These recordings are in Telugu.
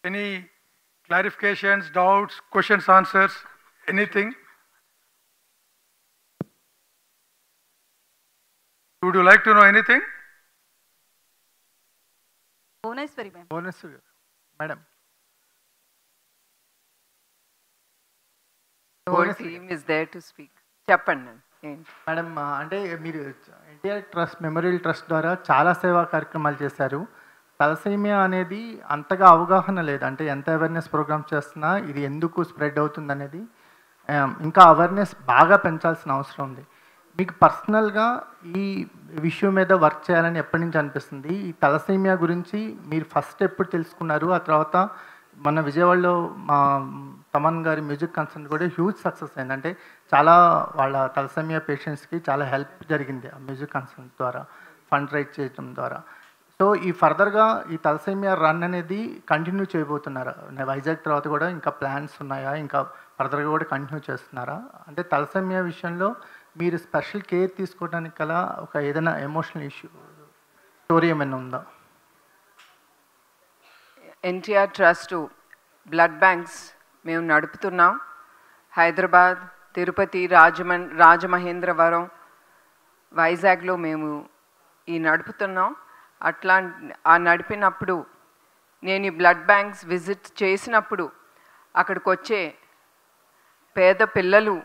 Any clarifications, doubts, questions, answers, anything? Would you like to know anything? Bhuvaneshwari ma'am. Bhuvaneshwari madam. Whole team is there to speak. Chappanడి. మేడం అంటే మీరు ఎన్టీఆర్ ట్రస్ట్ మెమోరియల్ ట్రస్ట్ ద్వారా చాలా సేవా కార్యక్రమాలు చేశారు. తలసేమియా అనేది అంతగా అవగాహన లేదు, అంటే ఎంత అవేర్నెస్ ప్రోగ్రామ్స్ చేస్తున్నా ఇది ఎందుకు స్ప్రెడ్ అవుతుంది అనేది ఇంకా అవేర్నెస్ బాగా పెంచాల్సిన అవసరం ఉంది. మీకు పర్సనల్గా ఈ విషయం మీద వర్క్ చేయాలని ఎప్పటి నుంచి అనిపిస్తుంది? ఈ తలసేమియా గురించి మీరు ఫస్ట్ ఎప్పుడు తెలుసుకున్నారు? ఆ తర్వాత మన విజయవాడలో మా తమన్ గారి మ్యూజిక్ కన్సర్న్ కూడా హ్యూజ్ సక్సెస్ అయింది. అంటే చాలా వాళ్ళ తలసేమియా పేషెంట్స్కి చాలా హెల్ప్ జరిగింది ఆ మ్యూజిక్ కన్సర్న్ ద్వారా, ఫండ్ రైజ్ చేయడం ద్వారా. సో ఈ ఫర్దర్గా ఈ తలసేమియా రన్ అనేది కంటిన్యూ చేయబోతున్నారా? వైజాగ్ తర్వాత కూడా ఇంకా ప్లాన్స్ ఉన్నాయా? ఇంకా ఫర్దర్గా కూడా కంటిన్యూ చేస్తున్నారా? అంటే తలసేమియా విషయంలో మీరు స్పెషల్ కేర్ తీసుకోవడానికి గల ఒక ఏదైనా ఎమోషనల్ ఇష్యూ స్టోరీ ఏమైనా ఉందా? ఎన్టీఆర్ ట్రస్ట్ బ్లడ్ బ్యాంక్స్ మేము నడుపుతున్నాం. హైదరాబాద్, తిరుపతి, రాజమహేంద్రవరం, వైజాగ్లో మేము ఈ నడుపుతున్నాం. అట్లా నడిపినప్పుడు నేను ఈ బ్లడ్ బ్యాంక్స్ విజిట్ చేసినప్పుడు అక్కడికి వచ్చే పేద పిల్లలు,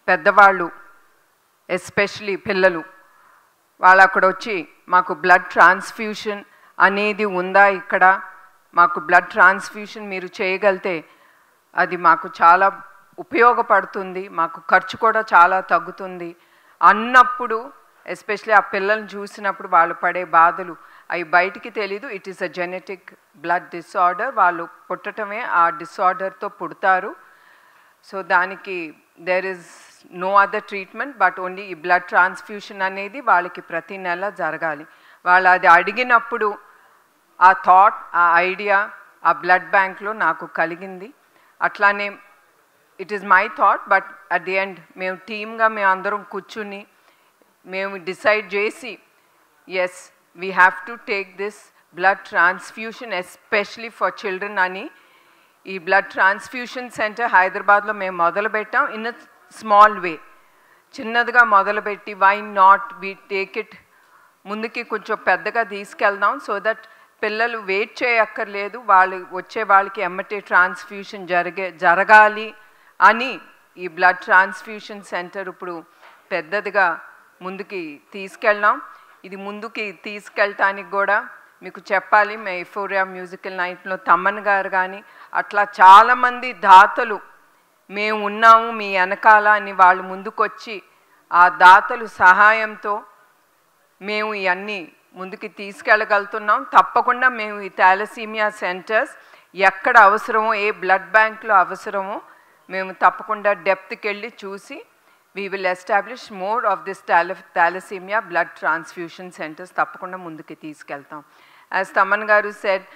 పెద్దవాళ్ళు, ఎస్పెషలీ పిల్లలు, వాళ్ళు అక్కడ వచ్చి మాకు బ్లడ్ ట్రాన్స్ఫ్యూషన్ అనేది ఉందా, ఇక్కడ మాకు బ్లడ్ ట్రాన్స్ఫ్యూషన్ మీరు చేయగలిగితే అది మాకు చాలా ఉపయోగపడుతుంది, మాకు ఖర్చు కూడా చాలా తగ్గుతుంది అన్నప్పుడు, ఎస్పెషలీ ఆ పిల్లల్ని చూసినప్పుడు వాళ్ళు పడే బాధలు అవి బయటికి తెలీదు. It is a genetic blood disorder, వాళ్ళు పుట్టటమే ఆ డిసార్డర్తో పుడతారు. సో దానికి there is no other treatment but only ఈ బ్లడ్ ట్రాన్స్ఫ్యూషన్ అనేది వాళ్ళకి ప్రతి నెల జరగాలి. వాళ్ళు అది అడిగినప్పుడు ఆ థాట్, ఆ ఐడియా ఆ బ్లడ్ బ్యాంక్లో నాకు కలిగింది. అట్లానే it is my thought, but at the end మేము టీమ్గా మేము అందరం కూర్చుని మేము డిసైడ్ చేసి yes we have to take this blood transfusion especially for children అని ఈ బ్లడ్ ట్రాన్స్ఫ్యూషన్ సెంటర్ హైదరాబాద్లో మేము మొదలుపెట్టాం. ఇన్ అ స్మాల్ వే, చిన్నదిగా మొదలుపెట్టి why not we take it ముందుకి కొంచెం పెద్దగా తీసుకెళ్దాం, సో దట్ పిల్లలు వెయిట్ చేయక్కర్లేదు, వాళ్ళు వచ్చే వాళ్ళకి ఎమ్మటే ట్రాన్స్ఫ్యూషన్ జరగాలి అని ఈ బ్లడ్ ట్రాన్స్ఫ్యూషన్ సెంటర్ ఇప్పుడు పెద్దదిగా ముందుకి తీసుకెళ్ళాం. ఇది ముందుకి తీసుకెళ్ళటానికి కూడా మీకు చెప్పాలి, మే ఎఫోరియా మ్యూజికల్ నైట్లో తమ్మన్ గారు కానీ అట్లా చాలామంది దాతలు మేము ఉన్నాము మీ వెనకాల అని వాళ్ళు ముందుకొచ్చి ఆ దాతలు సహాయంతో మేము ఇవన్నీ ముందుకి తీసుకెళ్ళగలుగుతున్నాం. తప్పకుండా మేము ఈ థాలసీమియా సెంటర్స్ ఎక్కడ అవసరమో, ఏ బ్లడ్ బ్యాంక్లో అవసరమో మేము తప్పకుండా డెప్త్కి వెళ్ళి చూసి we will establish more of this thalassemia blood transfusion centers తప్పకుండా ముందుకి తీసుకెళ్తాం. యాజ్ తమన్ గారు సెడ్,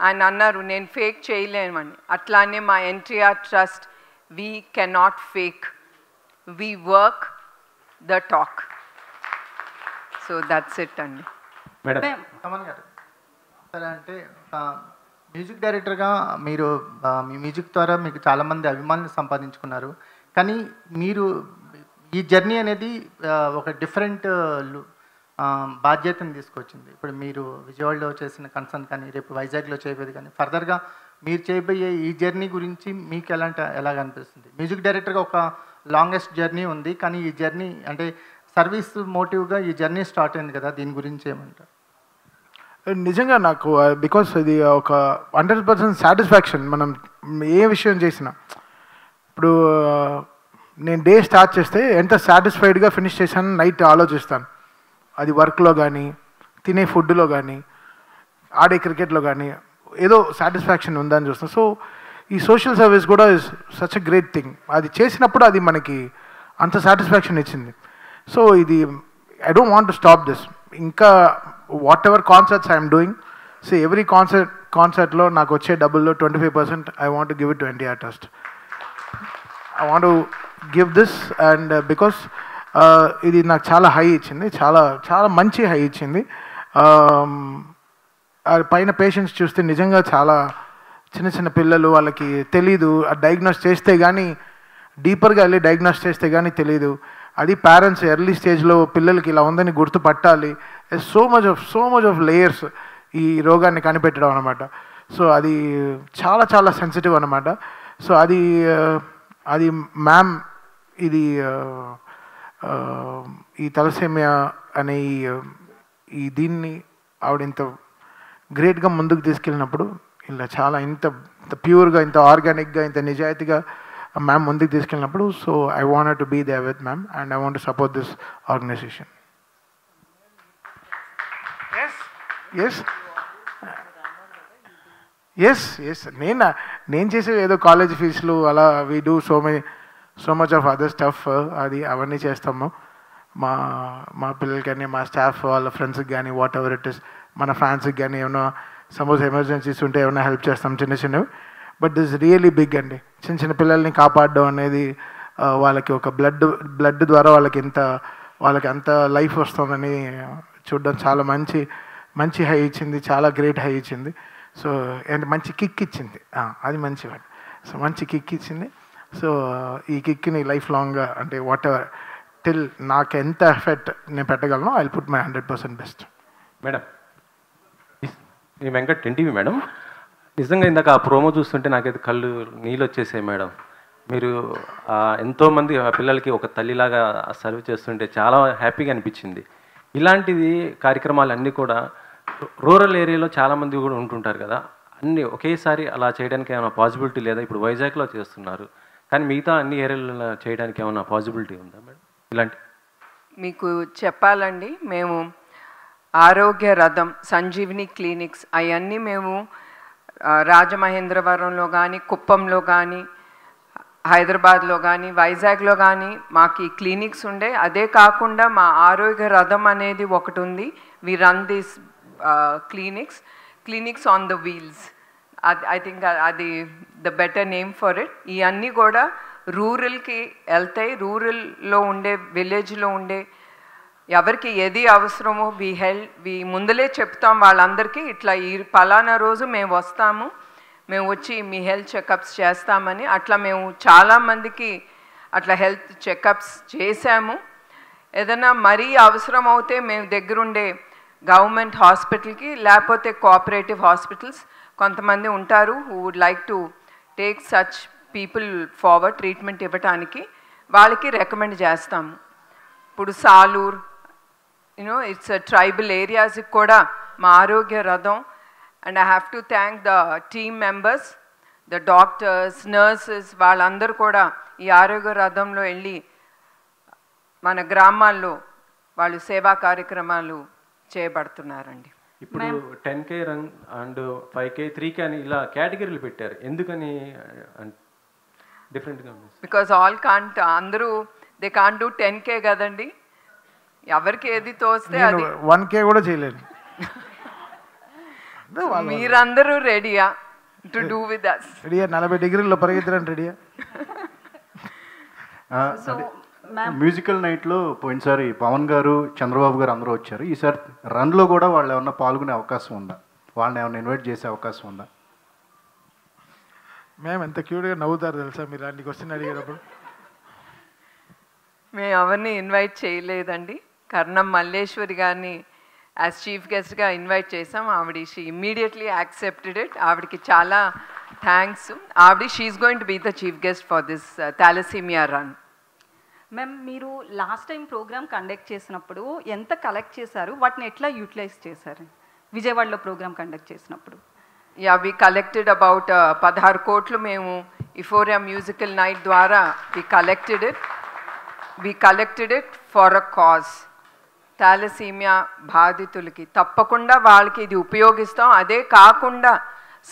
ఆయన అన్నారు నేను ఫేక్ చేయలేమని, అట్లానే మా NTR trust we cannot fake, we work the talk. So that's it అండి. మేడం తమన్ గారు సరే, అంటే మ్యూజిక్ డైరెక్టర్గా మీరు మీ మ్యూజిక్ ద్వారా మీకు చాలామంది అభిమానులు సంపాదించుకున్నారు. కానీ మీరు ఈ జర్నీ అనేది ఒక డిఫరెంట్ బాధ్యతను తీసుకొచ్చింది. ఇప్పుడు మీరు విజయవాడలో చేసిన కన్సర్న్ కానీ, రేపు వైజాగ్లో చేయబోయేది కానీ, ఫర్దర్గా మీరు చేయబోయే ఈ జర్నీ గురించి మీకు ఎలాగ అనిపిస్తుంది? మ్యూజిక్ డైరెక్టర్గా ఒక లాంగెస్ట్ జర్నీ ఉంది, కానీ ఈ జర్నీ అంటే సర్వీస్ మోటివ్గా ఈ జర్నీ స్టార్ట్ అయింది కదా, దీని గురించి ఏమంటారు? నిజంగా నాకు బికాస్ ఇది ఒక 100% సాటిస్ఫాక్షన్. మనం ఏ విషయం చేసినా, ఇప్పుడు నేను డే స్టార్ట్ చేస్తే ఎంత సాటిస్ఫైడ్గా ఫినిష్ చేశాను నైట్ ఆలోచిస్తాను. అది వర్క్లో కానీ, తినే ఫుడ్లో కానీ, ఆడే క్రికెట్లో కానీ ఏదో సాటిస్ఫాక్షన్ ఉందని చూస్తాను. సో ఈ సోషల్ సర్వీస్ కూడా is such a great thing. అది చేసినప్పుడు అది మనకి అంత సాటిస్ఫాక్షన్ ఇచ్చింది. సో ఇది I don't want to stop this. ఇంకా whatever concerts I'm doing, so every కాన్సర్ట్లో నాకు వచ్చే డబ్బుల్లో 25% I want to give it to NTR trust. I want to give this and because ఇది నాకు చాలా హై ఇచ్చింది, చాలా చాలా మంచి హై ఇచ్చింది. పైన పేషెంట్స్ చూస్తే నిజంగా చాలా చిన్న చిన్న పిల్లలు వాళ్ళకి తెలీదు, డయాగ్నోస్ చేస్తే కానీ డీపర్గా వెళ్ళి డయాగ్నోస్ చేస్తే కానీ తెలీదు. అది పేరెంట్స్ ఎర్లీ స్టేజ్లో పిల్లలకి ఇలా ఉందని గుర్తుపట్టాలి. సో మచ్ ఆఫ్ లేయర్స్ ఈ రోగాన్ని కనిపెట్టడం అనమాట. సో అది చాలా చాలా సెన్సిటివ్ అనమాట. సో అది మ్యామ్ ఇది ఈ తలసేమియా అనే ఈ దీన్ని ఆవిడ ఇంత గ్రేట్గా ముందుకు తీసుకెళ్ళినప్పుడు ఇలా చాలా ఇంత ప్యూర్గా, ఇంత ఆర్గానిక్గా, ఇంత నిజాయితీగా మ్యామ్ ముందుకు తీసుకెళ్ళినప్పుడు, so I wanted to be there with ma'am and I want to support this organisation. Yes నేను చేసే ఏదో కాలేజ్ ఫీజులు అలా we do so much of other stuff, అవన్నీ చేస్తాము. మా పిల్లలకి కానీ, మా స్టాఫ్ వాళ్ళ ఫ్రెండ్స్కి కానీ, వాట్ ఎవర్ ఇట్ ఇస్, మన ఫ్యాన్స్కి కానీ ఏమైనా సపోజ్ ఎమర్జెన్సీస్ ఉంటే ఏమైనా హెల్ప్ చేస్తాం చిన్నవి. బట్ దిస్ రియలీ బిగ్ అండి. చిన్న పిల్లల్ని కాపాడడం అనేది వాళ్ళకి ఒక బ్లడ్ ద్వారా వాళ్ళకి అంత లైఫ్ వస్తుందని చూడడం చాలా మంచి హై ఇచ్చింది, చాలా గ్రేట్ హై ఇచ్చింది. సో అండ్ మంచి కిక్ ఇచ్చింది, అది మంచి వర్డ్. సో మంచి కిక్ ఇచ్చింది. సో ఈ కిక్ని లైఫ్ లాంగ్గా అంటే వాట్ ఎవర్ టిల్ నాకు ఎంత ఎఫెక్ట్ నేను పెట్టగలను, I will put my 100% best. Madam, ఈ వెంకట్ ఎన్టీవీ మేడం, నిజంగా ఇందాక ఆ ప్రోమో చూస్తుంటే నాకైతే కళ్ళు నీళ్ళు వచ్చేసాయి మేడం. మీరు ఎంతోమంది పిల్లలకి ఒక తల్లిలాగా సర్వ్ చేస్తుంటే చాలా హ్యాపీగా అనిపించింది. ఇలాంటిది కార్యక్రమాలు అన్నీ కూడా రూరల్ ఏరియాలో చాలామంది కూడా ఉంటుంటారు కదా, అన్నీ ఒకేసారి అలా చేయడానికి ఏమైనా పాసిబిలిటీ లేదా? ఇప్పుడు వైజాగ్లో చేస్తున్నారు, కానీ మిగతా అన్ని ఏరియాలలో చేయడానికి ఏమైనా పాసిబిలిటీ ఉందా మేడం? ఇలాంటి మీకు చెప్పాలండి, మేము ఆరోగ్య రథం, సంజీవిని క్లినిక్స్ అవన్నీ మేము రాజమహేంద్రవరంలో కానీ, కుప్పంలో కానీ, హైదరాబాద్లో కానీ, వైజాగ్లో కానీ మాకు ఈ క్లినిక్స్ ఉండే. అదే కాకుండా మా ఆరోగ్య రథం అనేది ఒకటి ఉంది. We run this clinics on the wheels. I think అది the better name for it. ఇవన్నీ కూడా రూరల్కి వెళ్తాయి. రూరల్లో ఉండే, విలేజ్లో ఉండే ఎవరికి ఏది అవసరమో వి ముందలే చెప్తాం వాళ్ళందరికీ, ఇట్లా ఈ పలానా రోజు మేము వస్తాము, మేము వచ్చి మీ హెల్త్ చెకప్స్ చేస్తామని. అట్లా మేము చాలామందికి అట్లా హెల్త్ చెకప్స్ చేశాము. ఏదైనా మరీ అవసరం అవుతే మేము దగ్గరుండే గవర్నమెంట్ హాస్పిటల్కి, లేకపోతే కోఆపరేటివ్ హాస్పిటల్స్ కొంతమంది ఉంటారు who would like to take such people forward treatment ఇవ్వటానికి, వాళ్ళకి రికమెండ్ చేస్తాము. ఇప్పుడు సాలూర్, ఇట్స్ ట్రైబల్ ఏరియాస్కి కూడా మా ఆరోగ్య రథం. And I have to thank the team members, the doctors, nurses, వాళ్ళందరూ కూడా ఈ ఆరోగ్య రథంలో వెళ్ళి మన గ్రామాల్లో వాళ్ళు సేవా కార్యక్రమాలు చేయబడుతున్నారండి. ఇప్పుడు 10K run and 5K 3K అని ఇలా కేటగిరీలు పెట్టారు, ఎందుకని డిఫరెంట్గా? బికాజ్ ఆల్ కాంట్, అందరూ దే కాంట్ డూ 10K కదండి, ఎవరికి ఏది తోస్తే అది. 1K కూడా చేయలేదు. మీరందరూ రెడీయా టు డూ విత్ us? రెడీయా, 40 డిగ్రీల్లో పరిగెత్తడానికి రెడీయా? మ్యూజికల్ నైట్లో పోయినసారి పవన్ గారు, చంద్రబాబు గారు అందరూ వచ్చారు. ఈసారి రన్లో కూడా వాళ్ళు ఏమన్నా పాల్గొనే అవకాశం ఉందా? వాళ్ళని ఏమన్నా ఇన్వైట్ చేసే అవకాశం ఉందా? మేము ఎంత క్యూట్గా నవ్వుతారు తెలుసా మీరు అలాంటి క్వశ్చన్ అడిగేటప్పుడు. మేము ఎవరిని ఇన్వైట్ చేయలేదండి. కర్ణం మల్లేశ్వరి గారిని యాజ్ చీఫ్ గెస్ట్గా ఇన్వైట్ చేసాం. She immediately accepted it. ఆవిడకి చాలా thanks. She is going to be the chief guest for this thalassaemia run. Ma'am, మీరు లాస్ట్ టైం ప్రోగ్రామ్ కండక్ట్ చేసినప్పుడు ఎంత కలెక్ట్ చేశారు, వాటిని ఎట్లా యూటిలైజ్ చేశారు? విజయవాడలో ప్రోగ్రామ్ కండక్ట్ చేసినప్పుడు వి కలెక్టెడ్ అబౌట్ 16 కోట్లు మేము ఇఫోరియా మ్యూజికల్ నైట్ ద్వారా we collected it for a cause. Thalassaemia బాధితులకి తప్పకుండా వాళ్ళకి ఇది ఉపయోగిస్తాం. అదే కాకుండా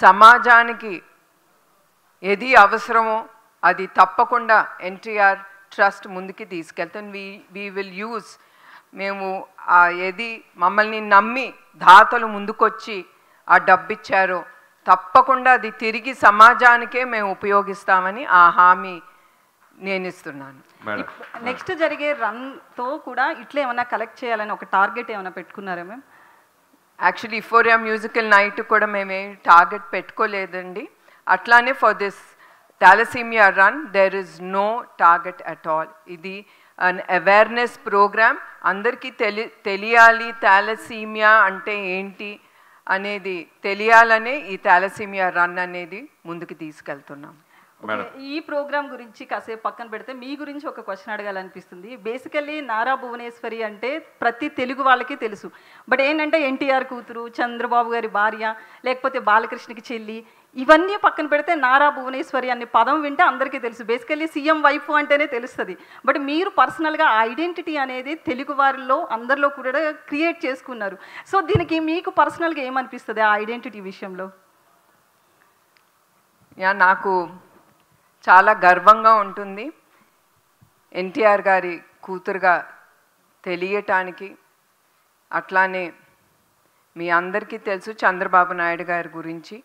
సమాజానికి ఏది అవసరమో అది తప్పకుండా ఎన్టీఆర్ ట్రస్ట్ ముందుకి తీసుకెళ్తాం. వీ విల్ యూజ్, మేము ఏది మమ్మల్ని నమ్మి దాతలు ముందుకొచ్చి ఆ డబ్బు ఇచ్చారో తప్పకుండా అది తిరిగి సమాజానికే మేము ఉపయోగిస్తామని ఆ హామీ నేను ఇస్తున్నాను. నెక్స్ట్ జరిగే రన్తో కూడా ఇట్లా ఏమైనా కలెక్ట్ చేయాలని ఒక టార్గెట్ ఏమైనా పెట్టుకున్నారా ma'am? Actually euphoria musical night కూడా మేమేం టార్గెట్ పెట్టుకోలేదండి. అట్లానే for this thalassaemia run there is no target at all. ఇది అన్ అవేర్నెస్ ప్రోగ్రామ్. అందరికీ తెలియాలి థాలసీమియా అంటే ఏంటి అనేది తెలియాలనే ఈ థాలసీమియా రన్ అనేది ముందుకు తీసుకెళ్తున్నాం. ఈ ప్రోగ్రామ్ గురించి కాసేపు పక్కన పెడితే మీ గురించి ఒక క్వశ్చన్ అడగాలనిపిస్తుంది. బేసికల్లీ నారా భువనేశ్వరి అంటే ప్రతి తెలుగు వాళ్ళకి తెలుసు. బట్ ఏంటంటే ఎన్టీఆర్ కూతురు, చంద్రబాబు గారి భార్య, లేకపోతే బాలకృష్ణకి చెల్లి, ఇవన్నీ పక్కన పెడితే నారా భువనేశ్వరి అనే పదం వింటే అందరికీ తెలుసు. బేసికల్లీ సీఎం వైఫ్ అంటేనే తెలుస్తుంది. బట్ మీరు పర్సనల్గా ఐడెంటిటీ అనేది తెలుగు వారిలో అందరిలో కూడా క్రియేట్ చేసుకున్నారు. సో దీనికి మీకు పర్సనల్గా ఏమనిపిస్తుంది ఆ ఐడెంటిటీ విషయంలో? నాకు చాలా గర్వంగా ఉంటుంది ఎన్టీఆర్ గారి కూతురుగా తెలియటానికి. అట్లానే మీ అందరికీ తెలుసు చంద్రబాబు నాయుడు గారి గురించి.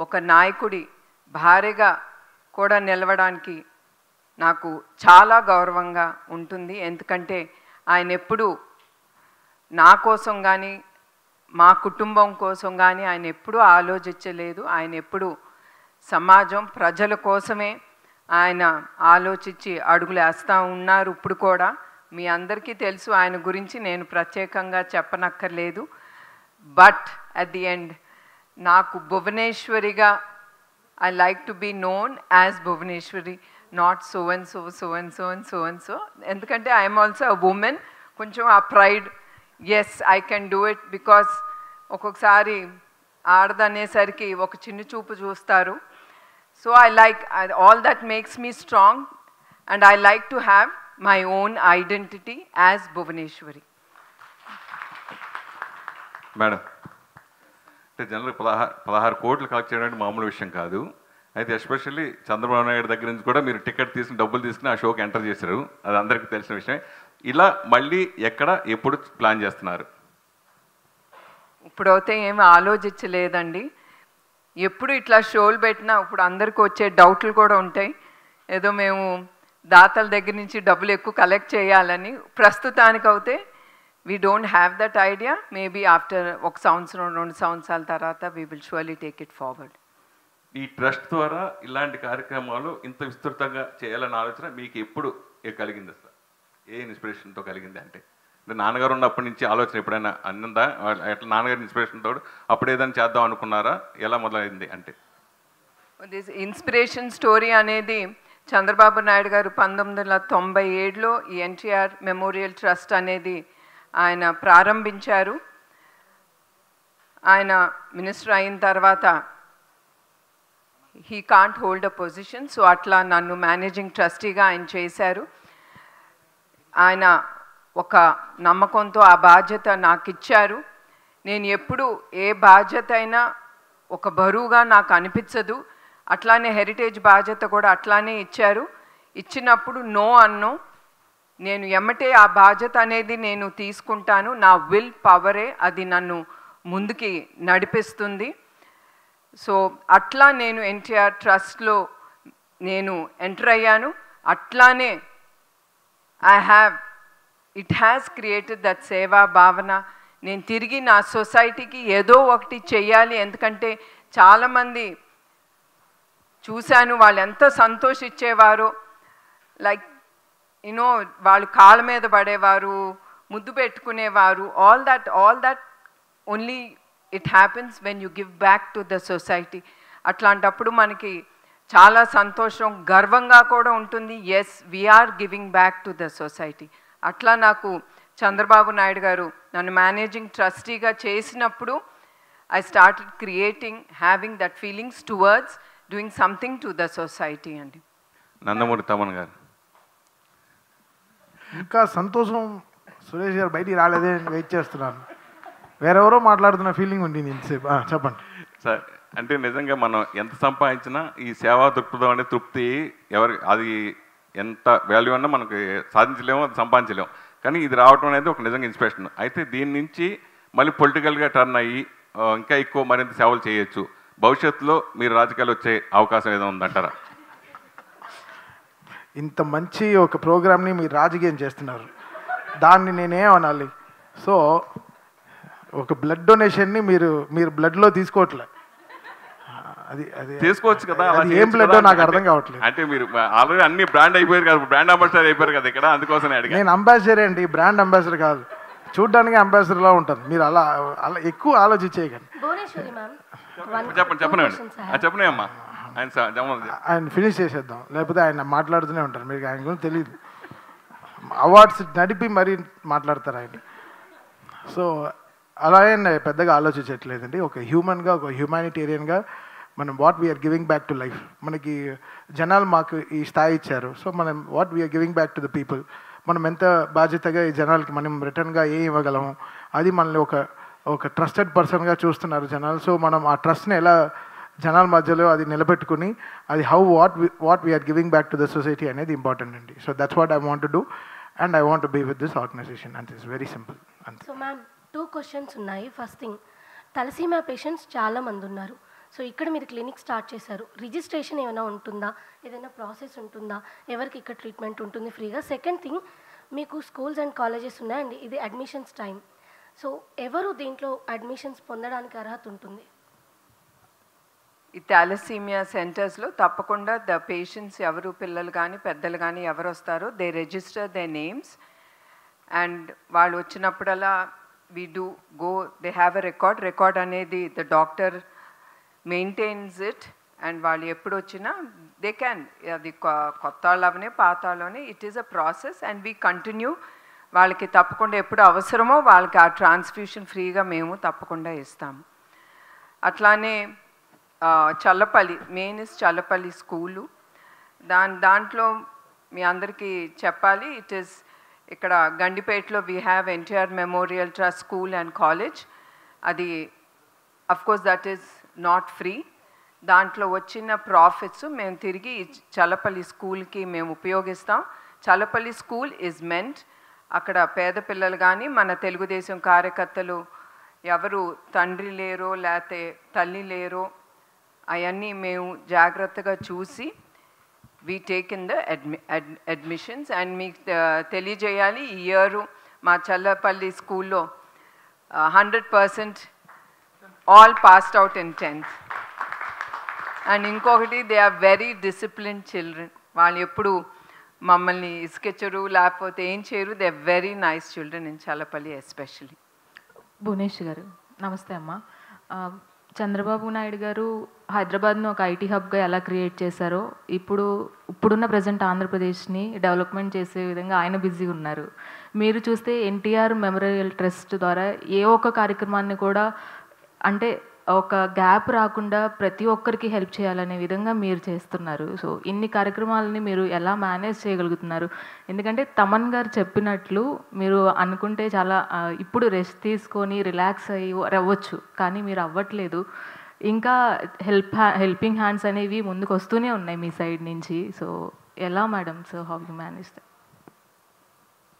ఒక నాయకుడి భార్యగా కూడా నిలవడానికి నాకు చాలా గౌరవంగా ఉంటుంది. ఎందుకంటే ఆయన ఎప్పుడూ నా కోసం కానీ మా కుటుంబం కోసం కానీ ఆయన ఎప్పుడూ ఆలోచించలేదు. ఆయన ఎప్పుడూ సమాజం ప్రజల కోసమే ఆయన ఆలోచించి అడుగులు వేస్తూ ఉన్నారు. ఇప్పుడు కూడా మీ అందరికీ తెలుసు ఆయన గురించి, నేను ప్రత్యేకంగా చెప్పనక్కర్లేదు. బట్ అట్ ది ఎండ్ నాకు భువనేశ్వరిగా I like to be known as Bhuvaneshwari, not so and so so and so and so and so. ఎందుకంటే ఐఎమ్ ఆల్సో అ ఉమెన్. కొంచెం ఆ pride, yes I can do it. Because ఒక్కొక్కసారి ఆడదనేసరికి ఒక చిన్న చూపు చూస్తారు. So I like all that makes me strong, and I like to have my own identity as Bhuvaneshwari. Madam, అంటే జనరల్ 16 కోట్లు కలెక్ట్ చేయడం అంటే మామూలు విషయం కాదు. అయితే ఎస్పెషల్లీ చంద్రబాబు నాయుడు దగ్గర నుంచి కూడా మీరు టికెట్ తీసుకుని డబ్బులు తీసుకుని ఆ షోకి ఎంటర్ చేశారు. అది అందరికీ తెలిసిన విషయం. ఇలా మళ్ళీ ఎక్కడ ఎప్పుడు ప్లాన్ చేస్తున్నారు? ఇప్పుడైతే ఏమి ఆలోచించలేదండి. ఎప్పుడు ఇట్లా షోలు పెట్టినా ఇప్పుడు అందరికీ వచ్చే డౌట్లు కూడా ఉంటాయి. ఏదో మేము దాతల దగ్గర నుంచి డబ్బులు ఎక్కువ కలెక్ట్ చేయాలని. ప్రస్తుతానికి అయితే we don't have that idea. Maybe after 1 సంవత్సరం 2 సంవత్సరాల తర్వాత we will surely take it forward. ఈ ట్రస్ట్ ద్వారా ఇలాంటి కార్యక్రమాలు ఇంత విస్తృతంగా చేయాలన్న ఆలోచన మీకు ఎప్పుడు కలిగింది? అసలు ఏ ఇన్స్పిరేషన్తో కలిగింది? అంటే నాన్నగారు ఉన్నప్పటి నుంచి ఆలోచన ఎప్పుడైనా అన్నిందా? ఎట్లా నాన్నగారి ఇన్స్పిరేషన్తో అప్పుడు ఏదైనా చేద్దాం అనుకున్నారా? ఎలా మొదలైంది? అంటే దిస్ ఇన్స్పిరేషన్ స్టోరీ అనేది చంద్రబాబు నాయుడు గారు 1997లో ఈ ఎన్టీఆర్ మెమోరియల్ ట్రస్ట్ అనేది ఆయన ప్రారంభించారు. ఆయన మినిస్టర్ అయిన తర్వాత he can't hold a position. So అట్లా నన్ను మేనేజింగ్ ట్రస్టీగా ఆయన చేశారు. ఆయన ఒక నమ్మకంతో ఆ బాధ్యత నాకు ఇచ్చారు. నేను ఎప్పుడు ఏ బాధ్యత అయినా ఒక బరువుగా నాకు అనిపించదు. అట్లానే హెరిటేజ్ బాధ్యత కూడా అట్లానే ఇచ్చారు. ఇచ్చినప్పుడు నో అన్నో, నేను ఎమ్మటే ఆ బాధ్యత అనేది నేను తీసుకుంటాను. నా విల్ పవరే అది నన్ను ముందుకి నడిపిస్తుంది. సో అట్లా నేను ఎన్టీఆర్ ట్రస్ట్లో నేను ఎంటర్ అయ్యాను. అట్లానే ఇట్ హ్యాస్ క్రియేటెడ్ దట్ సేవా భావన. నేను తిరిగి నా సొసైటీకి ఏదో ఒకటి చెయ్యాలి. ఎందుకంటే చాలామంది చూశాను, వాళ్ళు ఎంత సంతోషించేవారో. లైక్ యూనో వాళ్ళు కాళ్ళ మీద పడేవారు, ముద్దు పెట్టుకునేవారు. All that only it happens when you give back to the society. అట్లాంటప్పుడు మనకి చాలా సంతోషం, గర్వంగా కూడా ఉంటుంది. Yes, we're giving back to the society. అట్లా నాకు చంద్రబాబు నాయుడు గారు నన్ను మేనేజింగ్ ట్రస్టీగా చేసినప్పుడు I started creating, having that feelings towards doing something to the society అండి. నందమూరి తమన్ గారు, ఇంకా సంతోషం సురేష్ గారు బయటికి రాలేదే వెయిట్ చేస్తున్నాను. వేరెవరో మాట్లాడుతున్న ఫీలింగ్ ఉంది ఇంతసేపు. చెప్పండి సార్. అంటే నిజంగా మనం ఎంత సంపాదించినా ఈ సేవా దృక్పథం అనే తృప్తి అది ఎంత వాల్యూ అన్నా మనకి సాధించలేము, అది సంపాదించలేము. కానీ ఇది రావడం అనేది ఒక నిజంగా ఇన్స్పిరేషన్. అయితే దీని నుంచి మళ్ళీ పొలిటికల్గా టర్న్ అయ్యి ఇంకా ఎక్కువ మరింత సేవలు చేయొచ్చు. భవిష్యత్తులో మీరు రాజకీయాలు వచ్చే అవకాశం ఏదో ఉందంటారా? ఇంత మంచి ఒక ప్రోగ్రామ్ని మీరు రాజకీయం చేస్తున్నారు, దాన్ని నేనేమనాలి? సో ఒక బ్లడ్ డొనేషన్ని మీరు బ్లడ్లో తీసుకోవట్లే, అది అది చేసుకోవచ్చు కదా, అలా అది ఏం చేయొచ్చు బ్లడ్ కదా. నాకు అర్థం కావట్లేదు. అంటే మీరు ఆల్రెడీ అన్ని బ్రాండ్ అయిపోయారు కదా, బ్రాండ్ అంబాసిడర్ అయిపోయారు కదా ఇక్కడ, అందుకోసమే అడిగా. నేను అంబాసిడర్ అండి, బ్రాండ్ అంబాసిడర్ కాదు. చూడ్డానికి అంబాసిడర్లా ఉంటారు మీరు. అలా అలా ఎక్కువ ఆలోచించేయకండి. భువనేశ్వరి మ్యామ్, చెప్పండి చెప్పండి అమ్మా. ఆయన ఫినిష్ చేసేద్దాం, లేకపోతే ఆయన మాట్లాడుతూనే ఉంటారు. మీకు ఆయన గురించి తెలియదు. అవార్డ్స్ నడిపి మరీ మాట్లాడతారు ఆయన. సో అలాగే పెద్దగా ఆలోచించట్లేదండి. ఒక హ్యూమన్గా, ఒక హ్యూమానిటేరియన్గా మనం what we are giving back to life. మనకి జనాలు మాకు ఈ స్థాయి ఇచ్చారు. సో మనం what we are giving back to the people. మనం ఎంత బాధ్యతగా ఈ జనాలకి మనం రిటర్న్గా ఏం ఇవ్వగలము, అది మనల్ని ఒక ట్రస్టెడ్ పర్సన్గా చూస్తున్నారు జనాలు. సో మనం ఆ ట్రస్ట్ని ఎలా జనాల మధ్యలో అది నిలబెట్టుకుని, అది what we are giving back to the society అనేది ఇంపార్టెంట్ అండి. So that's what I want to do and I want to be with this organisation and it's very simple అంతే. సో మ్యామ్ 2 క్వశ్చన్స్ ఉన్నాయి. ఫస్ట్ థింగ్, తలసీమియా పేషెంట్స్ చాలామంది ఉన్నారు. సో ఇక్కడ మీరు క్లినిక్ స్టార్ట్ చేశారు. రిజిస్ట్రేషన్ ఏమైనా ఉంటుందా, ఏదైనా ప్రాసెస్ ఉంటుందా, ఎవరికి ఇక్కడ ట్రీట్మెంట్ ఉంటుంది ఫ్రీగా? సెకండ్ థింగ్, మీకు స్కూల్స్ అండ్ కాలేజెస్ ఉన్నాయండి, ఇది అడ్మిషన్స్ టైం. సో ఎవరు దీంట్లో అడ్మిషన్స్ పొందడానికి అర్హత ఉంటుంది? ఈ థాలసీమియా సెంటర్స్లో తప్పకుండా ద పేషెంట్స్ ఎవరు, పిల్లలు కానీ పెద్దలు కానీ ఎవరు వస్తారో they register they names. And వాళ్ళు వచ్చినప్పుడల్లా we do go, they have a record అనేది the doctor maintains it. And వాళ్ళు ఎప్పుడు వచ్చినా దే క్యాన్, అది కొత్త వాళ్ళనే పాత వాళ్ళనే, it is a process and we continue. వాళ్ళకి తప్పకుండా ఎప్పుడు అవసరమో వాళ్ళకి ఆ ట్రాన్స్ఫ్యూషన్ ఫ్రీగా మేము తప్పకుండా ఇస్తాము. అట్లానే Challapalli, main is Challapalli school. దాంట్లో మీ అందరికీ చెప్పాలి, ఇట్ ఈస్ ఇక్కడ గండిపేటలో we have NTR memorial trust school and college. అది of course that is not free. దాంట్లో వచ్చిన ప్రాఫిట్స్ మేము తిరిగి చల్లపల్లి స్కూల్కి మేము ఉపయోగిస్తాం. చల్లపల్లి స్కూల్ ఈజ్ మెంట్, అక్కడ పేద పిల్లలు కానీ మన తెలుగుదేశం కార్యకర్తలు ఎవరు తండ్రి లేరో లేకపోతే తల్లి లేరో అవన్నీ మేము జాగ్రత్తగా చూసి we take in the admissions. and మీకు తెలియజేయాలి, ఈ ఇయర్ మా చల్లపల్లి స్కూల్లో 100% all passed out in 10th. And ఇంకొకటి, they are very discipline children. వాళ్ళు ఎప్పుడు మమ్మల్ని ఇసుకెచ్చరు లేకపోతే ఏం చేయరు. They are very nice children in Challapalli especially. Bhuvanesh garu నమస్తే అమ్మ. చంద్రబాబు నాయుడు గారు హైదరాబాద్ను ఒక ఐటీ హబ్గా ఎలా క్రియేట్ చేశారో, ఇప్పుడున్న ప్రజెంట్ ఆంధ్రప్రదేశ్ని డెవలప్మెంట్ చేసే విధంగా ఆయన బిజీ ఉన్నారు. మీరు చూస్తే ఎన్టీఆర్ మెమోరియల్ ట్రస్ట్ ద్వారా ఏ ఒక్క కార్యక్రమాన్ని కూడా అంటే ఒక గ్యాప్ రాకుండా ప్రతి ఒక్కరికి హెల్ప్ చేయాలనే విధంగా మీరు చేస్తున్నారు. సో ఇన్ని కార్యక్రమాలని మీరు ఎలా మేనేజ్ చేయగలుగుతున్నారు? ఎందుకంటే తమన్ గారు చెప్పినట్లు మీరు అనుకుంటే చాలా ఇప్పుడు రెస్ట్ తీసుకొని రిలాక్స్ అయ్యి అవ్వచ్చు, కానీ మీరు అవ్వట్లేదు. ఇంకా హెల్పింగ్ హ్యాండ్స్ అనేవి ముందుకు వస్తూనే ఉన్నాయి మీ సైడ్ నుంచి. సో ఎలా madam? So how you manage that?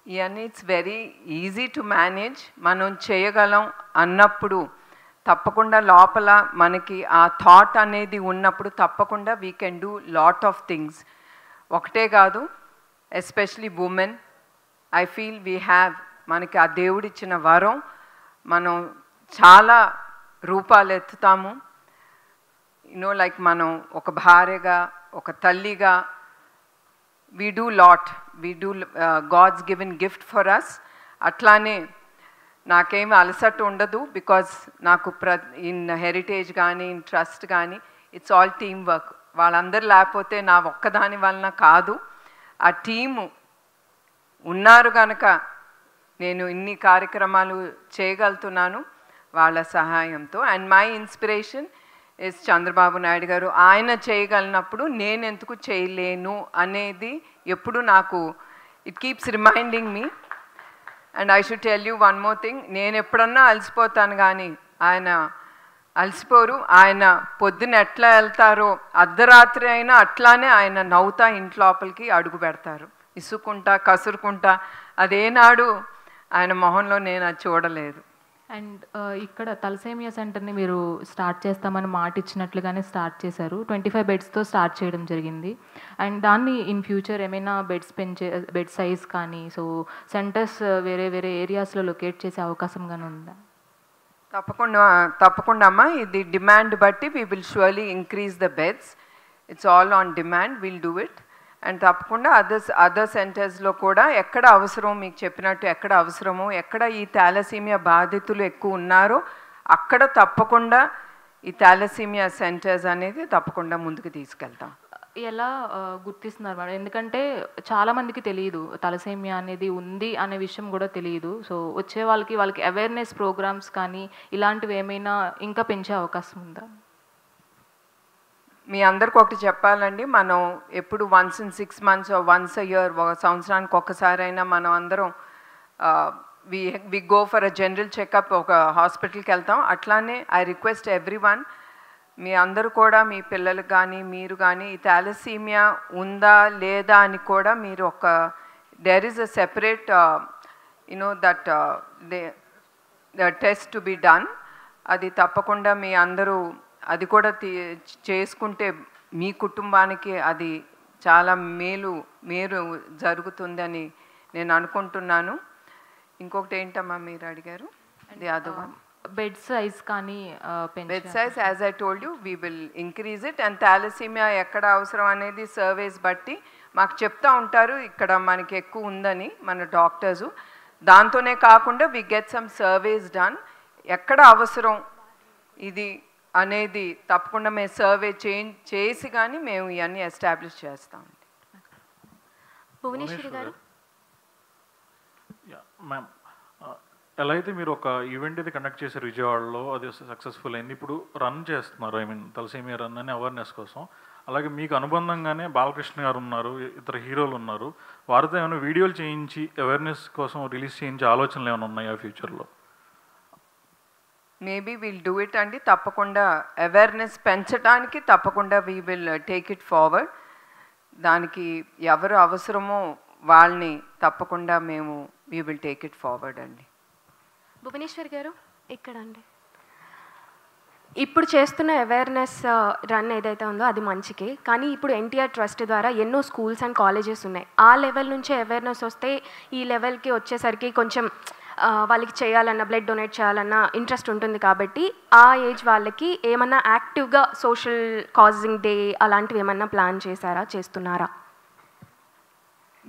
ఇవన్నీ it's very easy to manage. మనం చేయగలం అన్నప్పుడు తప్పకుండా లోపల మనకి ఆ థాట్ అనేది ఉన్నప్పుడు తప్పకుండా we can do lot of things. ఒకటే కాదు, especially women, I feel we have, మనకి ఆ దేవుడిచ్చిన వరం, మనం చాలా రూపాలు ఎత్తుతాము. లైక్ మనం ఒక భార్యగా, ఒక తల్లిగా, we do lot, we do god's given gift for us. అట్లానే నాకేమి అలసట ఉండదు, బికాజ్ నాకు ఇన్ హెరిటేజ్ కానీ ఇన్ ట్రస్ట్ కానీ ఇట్స్ ఆల్ టీమ్ వర్క్. వాళ్ళందరూ లేకపోతే నా ఒక్కదాని వలన కాదు, ఆ టీము ఉన్నారు కనుక నేను ఇన్ని కార్యక్రమాలు చేయగలుగుతున్నాను వాళ్ళ సహాయంతో. And my inspiration is Chandrababu Naidu గారు. ఆయన చేయగలిగినప్పుడు నేను ఎందుకు చేయలేను అనేది ఎప్పుడు నాకు it keeps reminding me. And I should tell you one more thing, నేను ఎప్పుడన్నా అలసిపోతాను కానీ ఆయన అలసిపోరు. ఆయన పొద్దున ఎట్లా వెళ్తారో అర్ధరాత్రి అయినా అట్లానే ఆయన నవ్వుతా ఇంట్లోపలికి అడుగు పెడతారు. ఇసుకుంటా కసురుకుంటా అదేనాడు ఆయన మొహంలో నేను అది చూడలేదు. అండ్ ఇక్కడ తలసేమియా సెంటర్ని మీరు స్టార్ట్ చేస్తామని మాట ఇచ్చినట్లుగానే స్టార్ట్ చేశారు. 25 బెడ్స్తో స్టార్ట్ చేయడం జరిగింది. అండ్ దాన్ని ఇన్ ఫ్యూచర్ ఏమైనా బెడ్ సైజ్ కానీ, సో సెంటర్స్ వేరే వేరే ఏరియాస్లో లొకేట్ చేసే అవకాశం కానీ ఉందా? తప్పకుండా అమ్మా, ఇది డిమాండ్ బట్టి we will surely increase the beds. It's all on demand, will do it. And తప్పకుండా అదర్ సెంటర్స్లో కూడా ఎక్కడ అవసరం, మీకు చెప్పినట్టు ఎక్కడ అవసరమో, ఎక్కడ ఈ థాలసీమియా బాధితులు ఎక్కువ ఉన్నారో అక్కడ తప్పకుండా ఈ థాలసీమియా సెంటర్స్ అనేది తప్పకుండా ముందుకు తీసుకెళ్తాం. ఎలా గుర్తిస్తున్నారు మేడం? ఎందుకంటే చాలామందికి తెలియదు తలసేమియా అనేది ఉంది అనే విషయం కూడా తెలియదు. సో వచ్చే వాళ్ళకి అవేర్నెస్ ప్రోగ్రామ్స్ కానీ ఇలాంటివి ఏమైనా ఇంకా పెంచే అవకాశం ఉందా? మీ అందరికి ఒకటి చెప్పాలండి, మనం ఎప్పుడు once in 6 months once a year, ఒక సంవత్సరానికి ఒక్కసారైనా మనం అందరం we go for a general checkup, ఒక హాస్పిటల్కి వెళ్తాం. అట్లానే ఐ రిక్వెస్ట్ ఎవ్రీవన్, మీ అందరూ కూడా మీ పిల్లలకు కానీ మీరు కానీ ఈ థాలసీమియా ఉందా లేదా అని కూడా మీరు ఒక there is a separate that the test to be done. అది తప్పకుండా మీ అందరూ అది కూడా చేసుకుంటే మీ కుటుంబానికి అది చాలా మేలు జరుగుతుందని నేను అనుకుంటున్నాను. ఇంకొకటి ఏంటమ్మా మీరు అడిగారు? The other one, bed size కానీ bed size as I told you we will increase it. And thalassaemia ఎక్కడ అవసరం అనేది సర్వేస్ బట్టి మాకు చెప్తూ ఉంటారు ఇక్కడ మనకి ఎక్కువ ఉందని మన డాక్టర్సు. దాంతోనే కాకుండా we get some surveys done, ఎక్కడ అవసరం ఇది అనేది తప్పకుండా మేము సర్వే చేసి కానీ మేము ఇవన్నీ ఎస్టాబ్లిష్ చేస్తామండి. భువనేశ్వరి గారు. మ్యామ్, ఎలా అయితే మీరు ఒక ఈవెంట్ ఇది కండక్ట్ చేశారు విజయవాడలో, అది సక్సెస్ఫుల్ అయింది, ఇప్పుడు రన్ చేస్తున్నారు, ఐ మీన్ తలసేమియా రన్ అని అవేర్నెస్ కోసం. అలాగే మీకు అనుబంధంగానే బాలకృష్ణ గారు ఉన్నారు, ఇతర హీరోలు ఉన్నారు, వారితో ఏమైనా వీడియోలు చేయించి అవేర్నెస్ కోసం రిలీజ్ చేయించే ఆలోచనలు ఏమైనా ఉన్నాయా ఫ్యూచర్లో? మేబీ విల్ డూ ఇట్ అండి. తప్పకుండా అవేర్నెస్ పెంచడానికి తప్పకుండా we will take it forward. దానికి ఎవరు అవసరమో వాళ్ళని తప్పకుండా మేము we will take it forward అండి. భువనేశ్వర్ గారు ఇక్కడ అండి, ఇప్పుడు చేస్తున్న అవేర్నెస్ రన్ ఏదైతే ఉందో అది మంచికే, కానీ ఇప్పుడు ఎన్టీఆర్ ట్రస్ట్ ద్వారా ఎన్నో స్కూల్స్ అండ్ కాలేజెస్ ఉన్నాయి. ఆ లెవెల్ నుంచే అవేర్నెస్ వస్తే ఈ లెవెల్కి వచ్చేసరికి కొంచెం వాళ్ళకి చేయాలన్నా, బ్లడ్ డొనేట్ చేయాలన్నా ఇంట్రెస్ట్ ఉంటుంది. కాబట్టి ఆ ఏజ్ వాళ్ళకి ఏమన్నా యాక్టివ్గా సోషల్ కాజింగ్ డే అలాంటివి ఏమన్నా ప్లాన్ చేస్తున్నారా?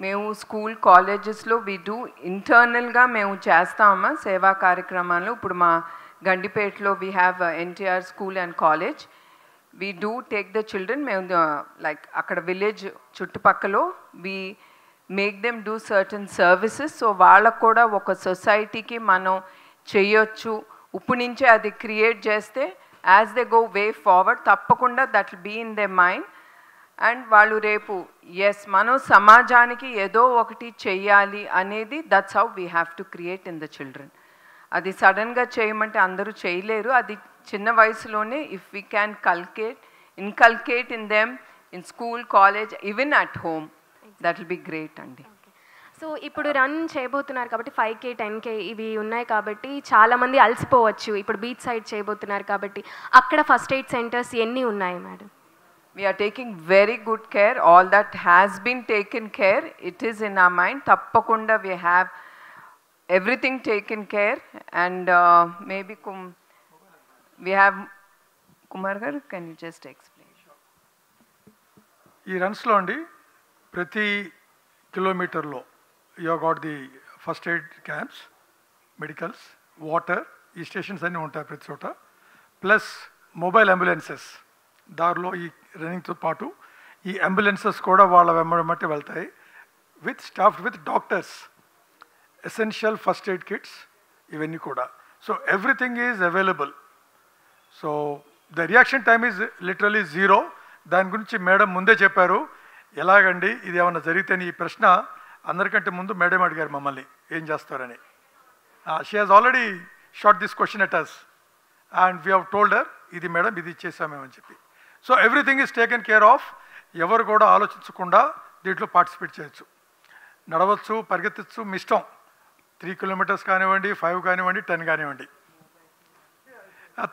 మేము స్కూల్ కాలేజెస్లో వి డూ ఇంటర్నల్గా మేము చేస్తామా సేవా కార్యక్రమాలు. ఇప్పుడు మా గండిపేటలో we have NTR school and college. We do take the children. మేము లైక్ అక్కడ విలేజ్ చుట్టుపక్కల we make them do certain services. So వాళ్ళకు కూడా ఒక సొసైటీకి మనం చేయొచ్చు, ఇప్పుడు నుంచే అది క్రియేట్ చేస్తే as they go way forward తప్పకుండా that will be in they mind. And వాళ్ళు రేపు ఎస్ మనం సమాజానికి ఏదో ఒకటి చెయ్యాలి అనేది that's how we have to create in the children. అది సడన్గా చేయమంటే అందరూ చేయలేరు. అది చిన్న వయసులోనే if we can inculcate in them in school, college, even at home, that will be great అండి. సో ఇప్పుడు రన్ చేయబోతున్నారు కాబట్టి 5K 10K ఇవి ఉన్నాయి కాబట్టి చాలామంది అలసిపోవచ్చు. ఇప్పుడు బీచ్ సైడ్ చేయబోతున్నారు కాబట్టి అక్కడ ఫస్ట్ ఎయిడ్ సెంటర్స్ ఎన్ని ఉన్నాయి madam? We are taking very good care. All that has been taken care. It is in our mind. Tappakunda we have everything taken care. And maybe we have Kumar garu, can you just explain? ఈ రన్స్లో అండి ప్రతి కిలోమీటర్లో you got the first aid camps, medicals, water, ఈ స్టేషన్స్ అన్నీ ఉంటాయి ప్రతి చోట. ప్లస్ మొబైల్ అంబులెన్సెస్ దారిలో ఈ రన్నింగ్తో పాటు ఈ అంబులెన్సెస్ కూడా వాళ్ళ వెంబడి వెళ్తాయి with staff with doctors, essential first aid kits ఇవన్నీ కూడా. So everything is available. So the reaction time is literally zero. దాని గురించి మేడం ముందే చెప్పారు. ఎలాగండి ఇది ఏమన్నా జరిగితే, ఈ ప్రశ్న అందరికంటే ముందు మేడం అడిగారు మమ్మల్ని ఏం చేస్తారని. She has already shot this question at us and we have told her ఇది మేడం ఇది ఇచ్చేసామేమని చెప్పి. So everything is taken care of. ఎవరు కూడా ఆలోచించకుండా దీంట్లో పార్టిసిపేట్ చేయొచ్చు, నడవచ్చు, పరిగెత్తచ్చు, మీ ఇష్టం. 3 kilometers కానివ్వండి, 5 కానివ్వండి, 10 కానివ్వండి.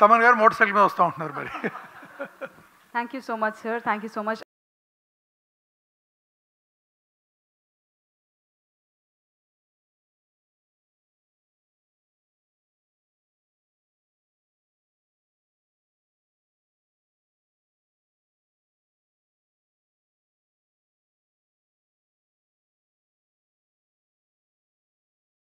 తమన్ గారు మోటార్ సైకిల్ మీద వస్తూ ఉంటున్నారు మరి. Thank you so much sir, thank you so much.